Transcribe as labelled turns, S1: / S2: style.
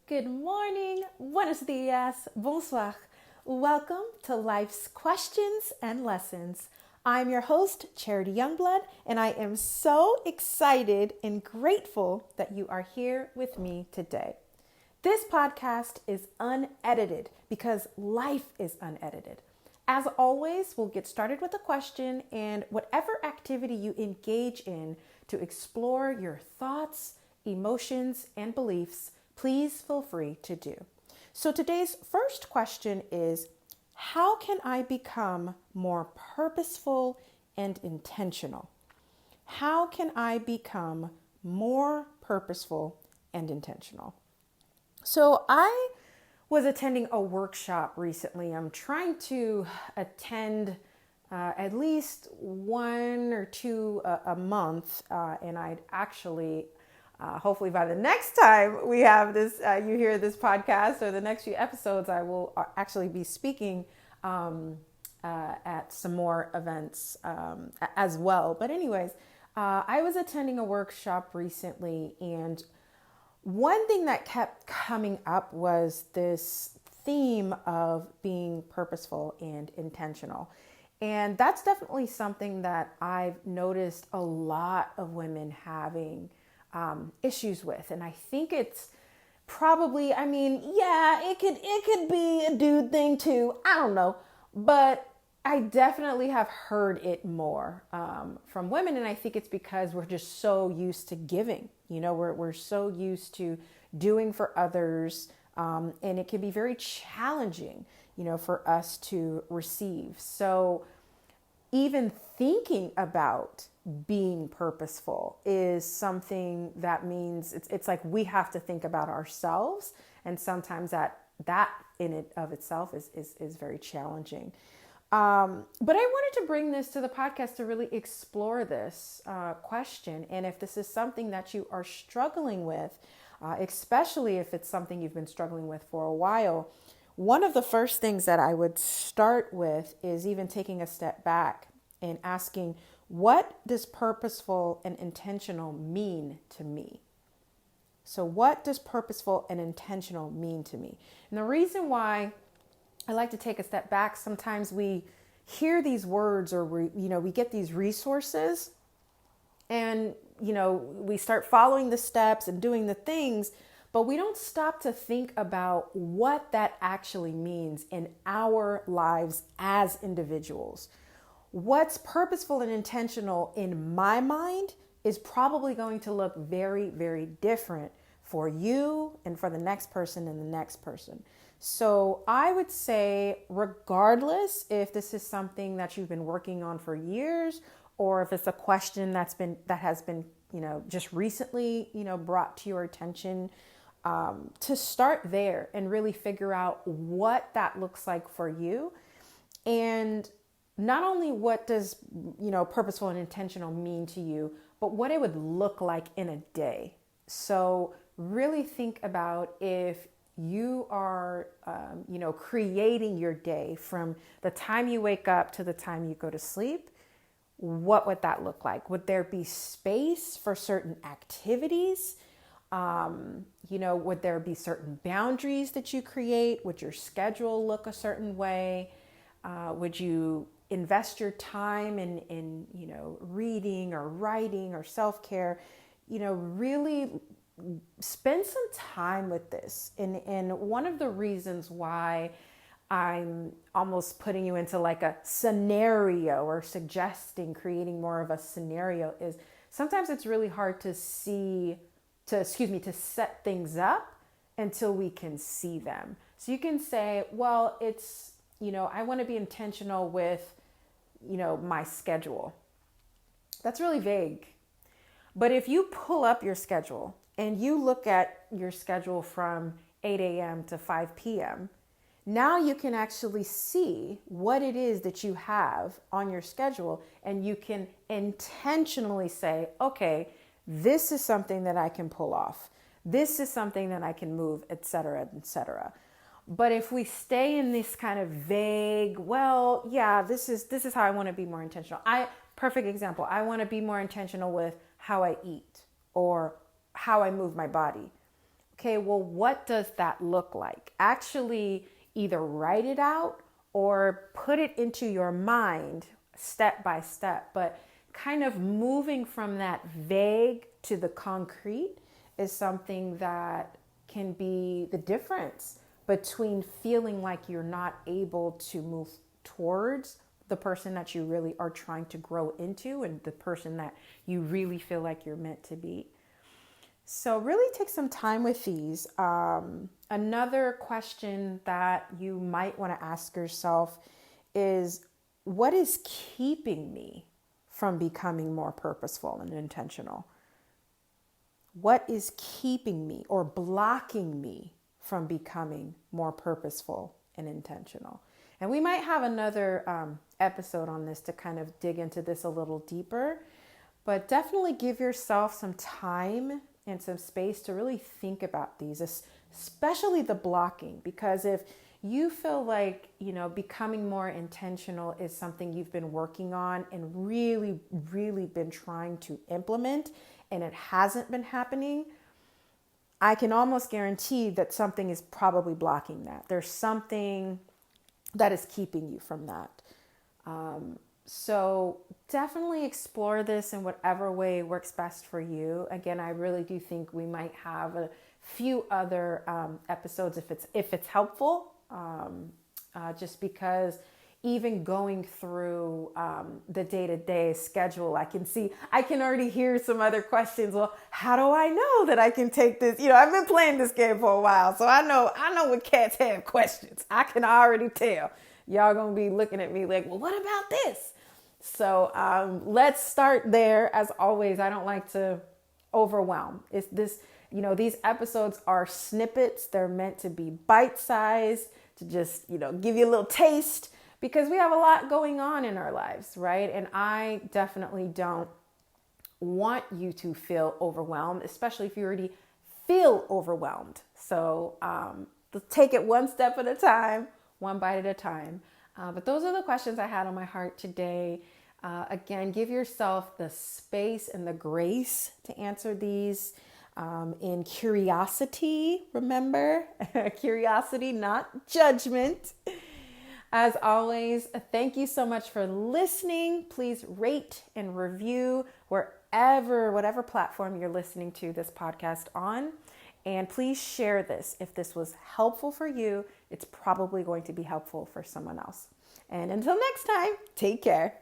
S1: Good morning, buenos dias, bonsoir. Welcome to Life's Questions and Lessons. I'm your host, Charity Youngblood, and I am so excited and grateful that you are here with me today. This podcast is unedited because life is unedited. As always, we'll get started with a question and whatever activity you engage in to explore your thoughts, emotions, and beliefs, please feel free to do. So today's first question is, how can I become more purposeful and intentional? How can I become more purposeful and intentional? So I was attending a workshop recently. I'm trying to attend at least one or two a month, and I'd actually, hopefully by the next time we have this, you hear this podcast or the next few episodes, I will actually be speaking at some more events as well. But anyways, I was attending a workshop recently, and one thing that kept coming up was this theme of being purposeful and intentional. And that's definitely something that I've noticed a lot of women having issues with. And I think it's probably, it could be a dude thing too. I don't know. But I definitely have heard it more from women, and I think it's because we're just so used to giving. You know, we're so used to doing for others, and it can be very challenging, for us to receive. So even thinking about being purposeful is something that means it's like we have to think about ourselves, and sometimes that in it of itself is very challenging. But I wanted to bring this to the podcast to really explore this question. And if this is something that you are struggling with, especially if it's something you've been struggling with for a while, one of the first things that I would start with is even taking a step back and asking, what does purposeful and intentional mean to me? So what does purposeful and intentional mean to me? And the reason why I like to take a step back, sometimes we hear these words or we get these resources and, we start following the steps and doing the things, but we don't stop to think about what that actually means in our lives as individuals. What's purposeful and intentional in my mind is probably going to look very, very different for you and for the next person and the next person. So I would say, regardless if this is something that you've been working on for years, or if it's a question that has been, just recently, brought to your attention, to start there and really figure out what that looks like for you. And not only what does, purposeful and intentional mean to you, but what it would look like in a day. So really think about if you are, creating your day from the time you wake up to the time you go to sleep. What would that look like? Would there be space for certain activities? Would there be certain boundaries that you create? Would your schedule look a certain way? Would you invest your time in reading or writing or self-care? Really spend some time with this. And one of the reasons why I'm almost putting you into like a scenario or suggesting creating more of a scenario is sometimes it's really hard to set things up until we can see them. So you can say, well, it's, I want to be intentional with, my schedule. That's really vague. But if you pull up your schedule and you look at your schedule from 8 a.m. to 5 p.m., now you can actually see what it is that you have on your schedule, and you can intentionally say, okay, this is something that I can pull off. This is something that I can move, et cetera, et cetera. But if we stay in this kind of vague, well, yeah, this is how I want to be more intentional. Perfect example. I want to be more intentional with how I eat or how I move my body. Okay, well, what does that look like? Actually, either write it out or put it into your mind step by step. But kind of moving from that vague to the concrete is something that can be the difference between feeling like you're not able to move towards the person that you really are trying to grow into and the person that you really feel like you're meant to be. So really take some time with these. Another question that you might want to ask yourself is, what is keeping me from becoming more purposeful and intentional? What is keeping me or blocking me from becoming more purposeful and intentional? And we might have another episode on this to kind of dig into this a little deeper, but definitely give yourself some time and some space to really think about these, especially the blocking, because if you feel like, becoming more intentional is something you've been working on and really, really been trying to implement and it hasn't been happening, I can almost guarantee that something is probably blocking that. There's something that is keeping you from that. So definitely explore this in whatever way works best for you. Again, I really do think we might have a few other episodes if it's helpful, just because even going through the day-to-day schedule, I can already hear some other questions. Well, how do I know that I can take this? I've been playing this game for a while, so I know when cats have questions. I can already tell. Y'all gonna be looking at me like, well, what about this? So let's start there. As always, I don't like to overwhelm. These episodes are snippets. They're meant to be bite-sized, to just, give you a little taste, because we have a lot going on in our lives, right? And I definitely don't want you to feel overwhelmed, especially if you already feel overwhelmed. So take it one step at a time, one bite at a time. But those are the questions I had on my heart today. Again, give yourself the space and the grace to answer these in curiosity. Remember, curiosity, not judgment. As always, thank you so much for listening. Please rate and review whatever platform you're listening to this podcast on. And please share this. If this was helpful for you, it's probably going to be helpful for someone else. And until next time, take care.